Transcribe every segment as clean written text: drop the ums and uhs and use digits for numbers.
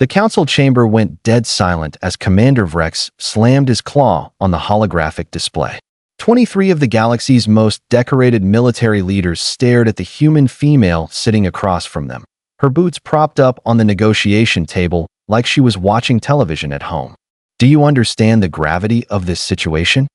The council chamber went dead silent as Commander Vrex slammed his claw on the holographic display. 23 of the galaxy's most decorated military leaders stared at the human female sitting across from them, her boots propped up on the negotiation table like she was watching television at home. "Do you understand the gravity of this situation?"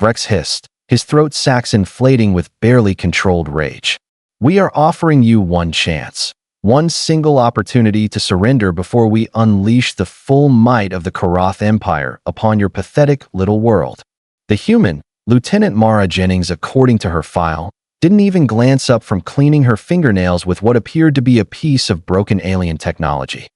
Vrex hissed, his throat sacs inflating with barely controlled rage. "We are offering you one chance. One single opportunity to surrender before we unleash the full might of the Korath Empire upon your pathetic little world." The human, Lieutenant Mara Jennings, according to her file, didn't even glance up from cleaning her fingernails with what appeared to be a piece of broken alien technology.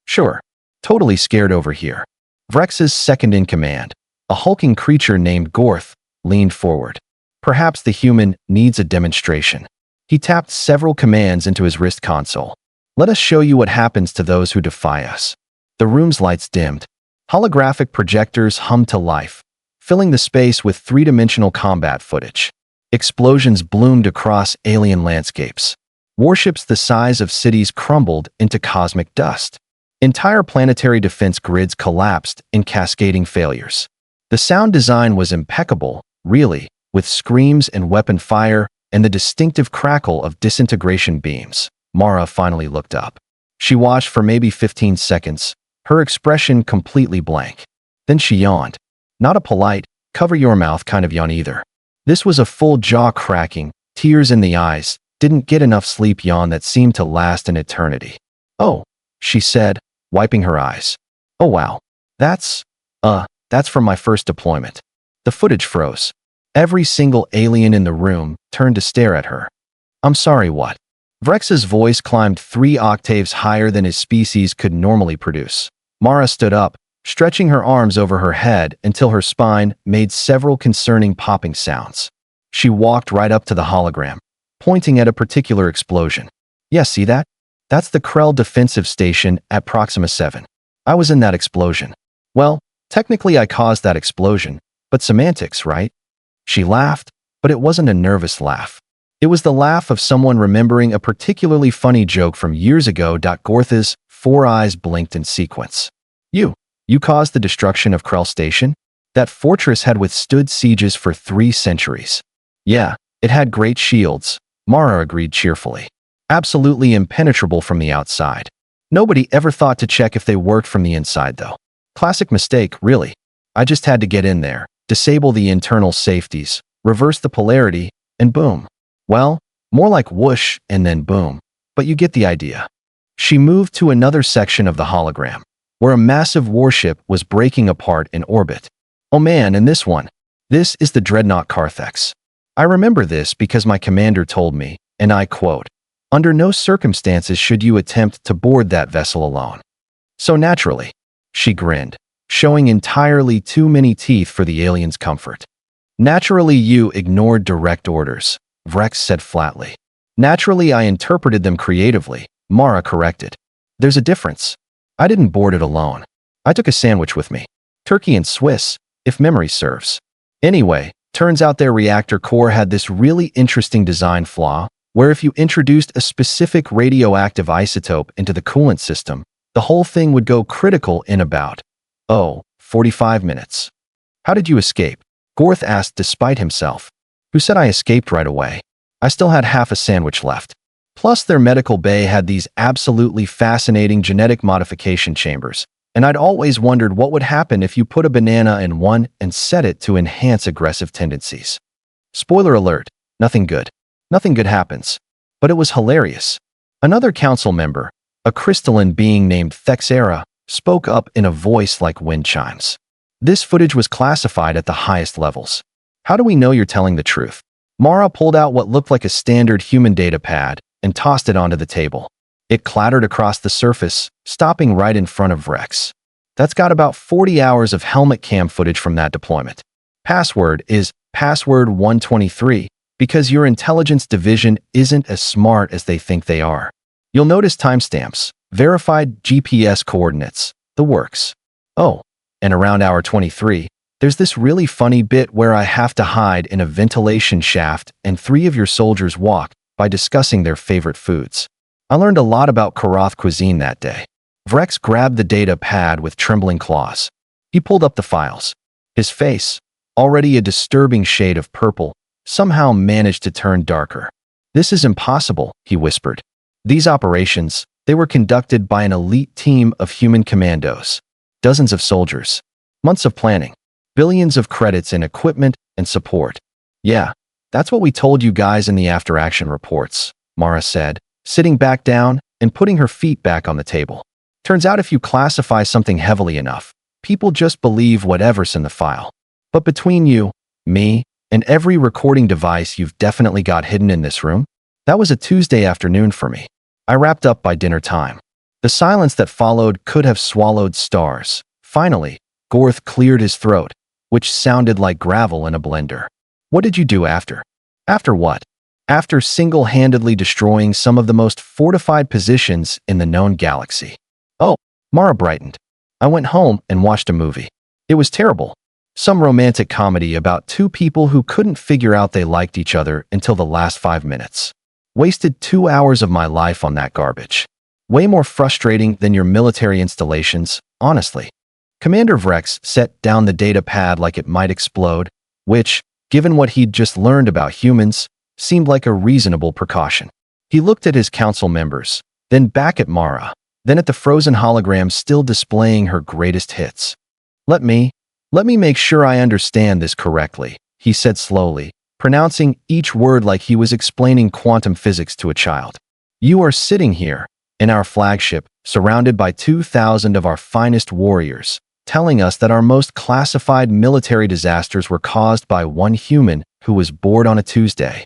Sure. Totally scared over here. Vrex's second-in-command, a hulking creature named Korath, leaned forward. Perhaps the human needs a demonstration. He tapped several commands into his wrist console. "Let us show you what happens to those who defy us." The room's lights dimmed. Holographic projectors hummed to life, filling the space with three-dimensional combat footage. Explosions bloomed across alien landscapes. Warships the size of cities crumbled into cosmic dust. Entire planetary defense grids collapsed in cascading failures. The sound design was impeccable, really, with screams and weapon fire and the distinctive crackle of disintegration beams. Mara finally looked up. She watched for maybe 15 seconds, her expression completely blank. Then she yawned. Not a polite, cover-your-mouth kind of yawn either. This was a full jaw-cracking, tears in the eyes, didn't get enough sleep yawn that seemed to last an eternity. "Oh," she said, wiping her eyes. "Oh wow. That's from my first deployment." The footage froze. Every single alien in the room turned to stare at her. "I'm sorry, what?" Vrex's voice climbed 3 octaves higher than his species could normally produce. Mara stood up, stretching her arms over her head until her spine made several concerning popping sounds. She walked right up to the hologram, pointing at a particular explosion. "Yeah, see that? That's the Krell defensive station at Proxima 7. I was in that explosion. Well, technically I caused that explosion, but semantics, right?" She laughed, but it wasn't a nervous laugh. It was the laugh of someone remembering a particularly funny joke from years ago. Korath's 4 eyes blinked in sequence. You caused the destruction of Krell Station? That fortress had withstood sieges for 3 centuries. Yeah, it had great shields, Mara agreed cheerfully. Absolutely impenetrable from the outside. Nobody ever thought to check if they worked from the inside, though. Classic mistake, really. I just had to get in there, disable the internal safeties, reverse the polarity, and boom. Well, more like whoosh and then boom. But you get the idea. She moved to another section of the hologram, where a massive warship was breaking apart in orbit. "Oh man, and this one. This is the dreadnought Carthex. I remember this because my commander told me, and I quote, 'Under no circumstances should you attempt to board that vessel alone.' So naturally," she grinned, showing entirely too many teeth for the alien's comfort. "Naturally you ignored direct orders," Vrex said flatly. "Naturally I interpreted them creatively," Mara corrected. "There's a difference. I didn't board it alone. I took a sandwich with me. Turkey and Swiss, if memory serves. Anyway, turns out their reactor core had this really interesting design flaw, where if you introduced a specific radioactive isotope into the coolant system, the whole thing would go critical in about 45 minutes. How did you escape?" Korath asked despite himself. "Who said I escaped right away? I still had half a sandwich left. Plus their medical bay had these absolutely fascinating genetic modification chambers, and I'd always wondered what would happen if you put a banana in one and set it to enhance aggressive tendencies. Spoiler alert, nothing good. Nothing good happens. But it was hilarious." Another council member, a crystalline being named Thexera, spoke up in a voice like wind chimes. "This footage was classified at the highest levels. How do we know you're telling the truth?" Mara pulled out what looked like a standard human data pad and tossed it onto the table. It clattered across the surface, stopping right in front of Vrex. "That's got about 40 hours of helmet cam footage from that deployment. Password is password 123, because your intelligence division isn't as smart as they think they are. You'll notice timestamps, verified GPS coordinates, the works. Oh, and around hour 23, there's this really funny bit where I have to hide in a ventilation shaft and 3 of your soldiers walk by discussing their favorite foods. I learned a lot about Korath cuisine that day." Vrex grabbed the data pad with trembling claws. He pulled up the files. His face, already a disturbing shade of purple, somehow managed to turn darker. "This is impossible," he whispered. "These operations, they were conducted by an elite team of human commandos. Dozens of soldiers. Months of planning. Billions of credits in equipment and support." "Yeah, that's what we told you guys in the after-action reports," Mara said, sitting back down and putting her feet back on the table. "Turns out if you classify something heavily enough, people just believe whatever's in the file. But between you, me, and every recording device you've definitely got hidden in this room, that was a Tuesday afternoon for me. I wrapped up by dinner time." The silence that followed could have swallowed stars. Finally, Korath cleared his throat, which sounded like gravel in a blender. "What did you do after?" "After what?" "After single-handedly destroying some of the most fortified positions in the known galaxy." "Oh," Mara brightened. "I went home and watched a movie. It was terrible. Some romantic comedy about two people who couldn't figure out they liked each other until the last 5 minutes. Wasted 2 hours of my life on that garbage. Way more frustrating than your military installations, honestly." Commander Vrex set down the data pad like it might explode, which, given what he'd just learned about humans, seemed like a reasonable precaution. He looked at his council members, then back at Mara, then at the frozen hologram still displaying her greatest hits. Let me make sure I understand this correctly," he said slowly, pronouncing each word like he was explaining quantum physics to a child. "You are sitting here, in our flagship, surrounded by 2,000 of our finest warriors, telling us that our most classified military disasters were caused by one human who was bored on a Tuesday."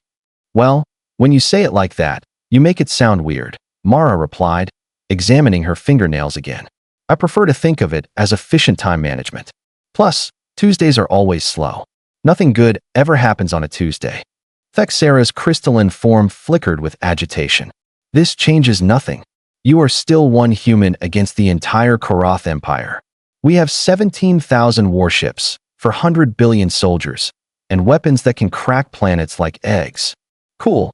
"Well, when you say it like that, you make it sound weird," Mara replied, examining her fingernails again. "I prefer to think of it as efficient time management. Plus, Tuesdays are always slow. Nothing good ever happens on a Tuesday." Thexera's crystalline form flickered with agitation. "This changes nothing. You are still one human against the entire Korath Empire. We have 17,000 warships, 400 billion soldiers, and weapons that can crack planets like eggs." Cool,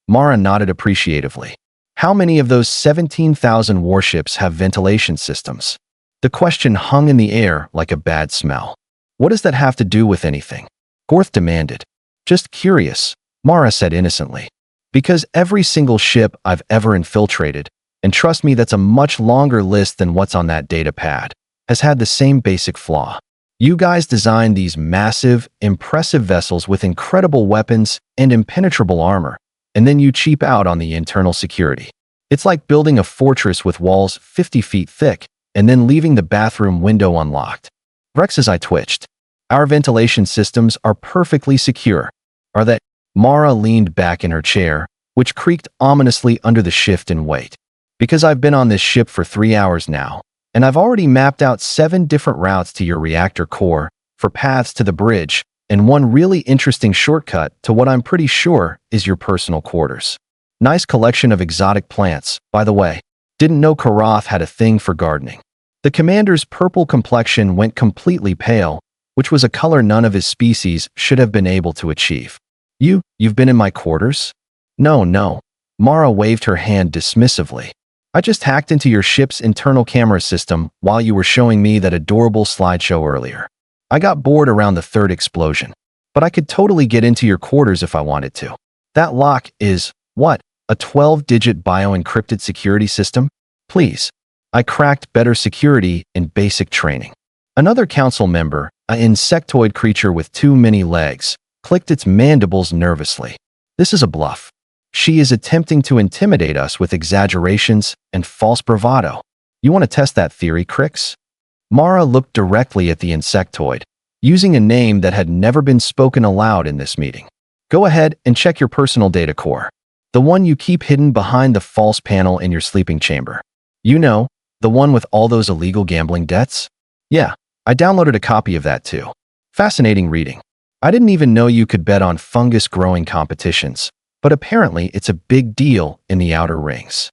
Mara nodded appreciatively. "How many of those 17,000 warships have ventilation systems?" The question hung in the air like a bad smell. "What does that have to do with anything?" Korath demanded. "Just curious," Mara said innocently. "Because every single ship I've ever infiltrated, and trust me, that's a much longer list than what's on that data pad, has had the same basic flaw. You guys designed these massive, impressive vessels with incredible weapons and impenetrable armor, and then you cheap out on the internal security. It's like building a fortress with walls 50 feet thick and then leaving the bathroom window unlocked." Vrex's eye twitched. "Our ventilation systems are perfectly secure. Are they?" Mara leaned back in her chair, which creaked ominously under the shift in weight. "Because I've been on this ship for 3 hours now, and I've already mapped out 7 different routes to your reactor core, for paths to the bridge, and one really interesting shortcut to what I'm pretty sure is your personal quarters. Nice collection of exotic plants, by the way. Didn't know Korath had a thing for gardening." The commander's purple complexion went completely pale, which was a color none of his species should have been able to achieve. You've been in my quarters?" No. Mara waved her hand dismissively. "I just hacked into your ship's internal camera system while you were showing me that adorable slideshow earlier. I got bored around the 3rd explosion, but I could totally get into your quarters if I wanted to. That lock is, what, a 12-digit bio-encrypted security system? Please. I cracked better security in basic training." Another council member, an insectoid creature with too many legs, clicked its mandibles nervously. "This is a bluff. She is attempting to intimidate us with exaggerations and false bravado. You want to test that theory, Crix?" Mara looked directly at the insectoid, using a name that had never been spoken aloud in this meeting. "Go ahead and check your personal data core. The one you keep hidden behind the false panel in your sleeping chamber. You know, the one with all those illegal gambling debts? Yeah, I downloaded a copy of that too. Fascinating reading. I didn't even know you could bet on fungus-growing competitions, but apparently it's a big deal in the outer rings."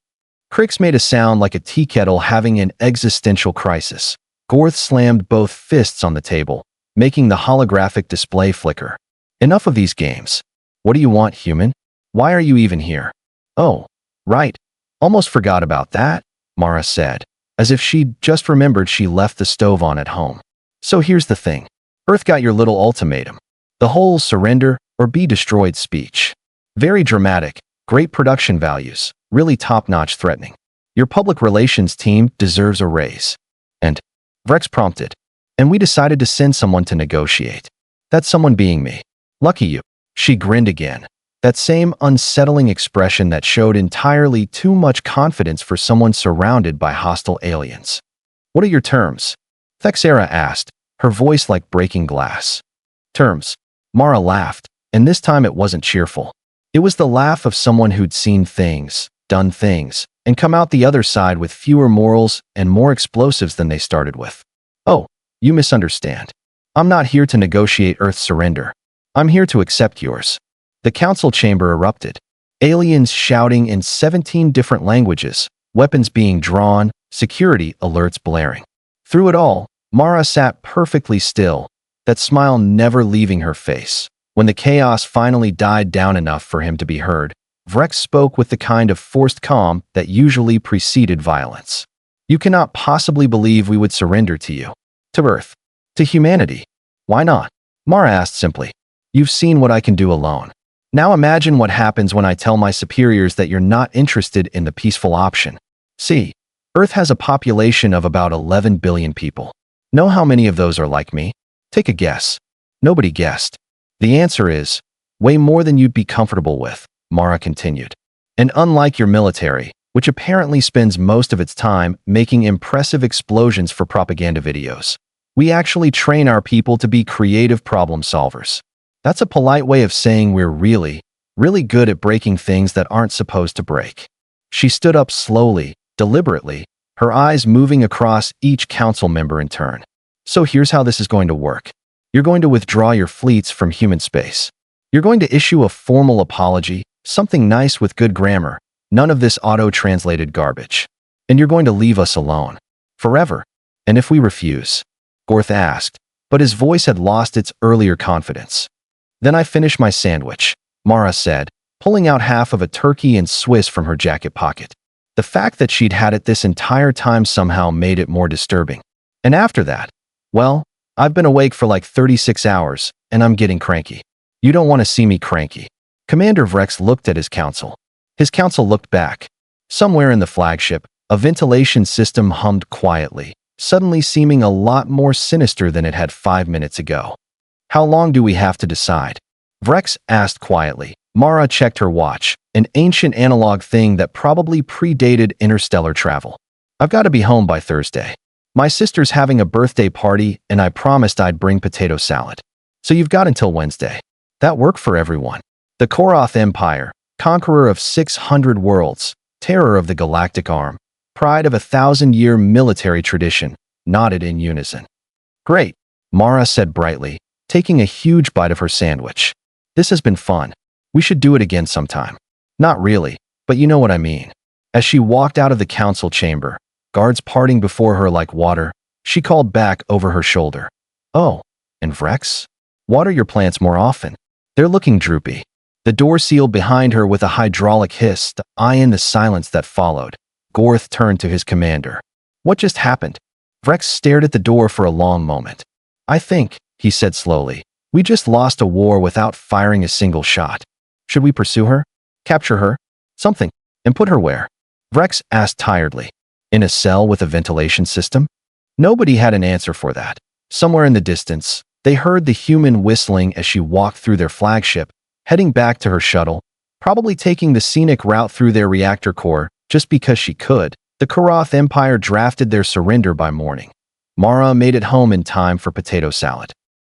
Crix made a sound like a tea kettle having an existential crisis. Korath slammed both fists on the table, making the holographic display flicker. "Enough of these games. What do you want, human? Why are you even here?" "Oh, right. Almost forgot about that," Mara said, as if she'd just remembered she left the stove on at home. So here's the thing. Earth got your little ultimatum. The whole surrender or be destroyed speech. Very dramatic, great production values, really top-notch threatening. Your public relations team deserves a raise. And Rex prompted. And we decided to send someone to negotiate. That someone being me. Lucky you. She grinned again. That same unsettling expression that showed entirely too much confidence for someone surrounded by hostile aliens. What are your terms? Thexera asked, her voice like breaking glass. Terms. Mara laughed, and this time it wasn't cheerful. It was the laugh of someone who'd seen things, done things, and come out the other side with fewer morals and more explosives than they started with. Oh, you misunderstand. I'm not here to negotiate Earth's surrender. I'm here to accept yours. The council chamber erupted. Aliens shouting in 17 different languages, weapons being drawn, security alerts blaring. Through it all, Mara sat perfectly still, that smile never leaving her face. When the chaos finally died down enough for him to be heard, Vrex spoke with the kind of forced calm that usually preceded violence. You cannot possibly believe we would surrender to you. To Earth. To humanity. Why not? Mara asked simply. You've seen what I can do alone. Now imagine what happens when I tell my superiors that you're not interested in the peaceful option. See, Earth has a population of about 11 billion people. Know how many of those are like me? Take a guess. Nobody guessed. The answer is, way more than you'd be comfortable with, Mara continued. And unlike your military, which apparently spends most of its time making impressive explosions for propaganda videos, we actually train our people to be creative problem solvers. That's a polite way of saying we're really, really good at breaking things that aren't supposed to break. She stood up slowly, deliberately, her eyes moving across each council member in turn. So here's how this is going to work. You're going to withdraw your fleets from human space. You're going to issue a formal apology, something nice with good grammar, none of this auto-translated garbage. And you're going to leave us alone. Forever. And if we refuse? Korath asked, but his voice had lost its earlier confidence. Then I finish my sandwich, Mara said, pulling out half of a turkey and Swiss from her jacket pocket. The fact that she'd had it this entire time somehow made it more disturbing. And after that, well, I've been awake for like 36 hours, and I'm getting cranky. You don't want to see me cranky. Commander Vrex looked at his council. His council looked back. Somewhere in the flagship, a ventilation system hummed quietly, suddenly seeming a lot more sinister than it had 5 minutes ago. How long do we have to decide? Vrex asked quietly. Mara checked her watch, an ancient analog thing that probably predated interstellar travel. I've got to be home by Thursday. My sister's having a birthday party, and I promised I'd bring potato salad. So you've got until Wednesday. That worked for everyone. The Korath Empire, conqueror of 600 worlds, terror of the galactic arm, pride of a 1,000-year military tradition, nodded in unison. Great, Mara said brightly, taking a huge bite of her sandwich. This has been fun. We should do it again sometime. Not really, but you know what I mean. As she walked out of the council chamber, guards parting before her like water, she called back over her shoulder. Oh, and Vrex? Water your plants more often. They're looking droopy. The door sealed behind her with a hydraulic hiss, the eye in the silence that followed. Korath turned to his commander. What just happened? Vrex stared at the door for a long moment. I think, he said slowly, we just lost a war without firing a single shot. Should we pursue her? Capture her? Something. And put her where? Vrex asked tiredly. In a cell with a ventilation system? Nobody had an answer for that. Somewhere in the distance, they heard the human whistling as she walked through their flagship, heading back to her shuttle, probably taking the scenic route through their reactor core just because she could. The Korath Empire drafted their surrender by morning. Mara made it home in time for potato salad.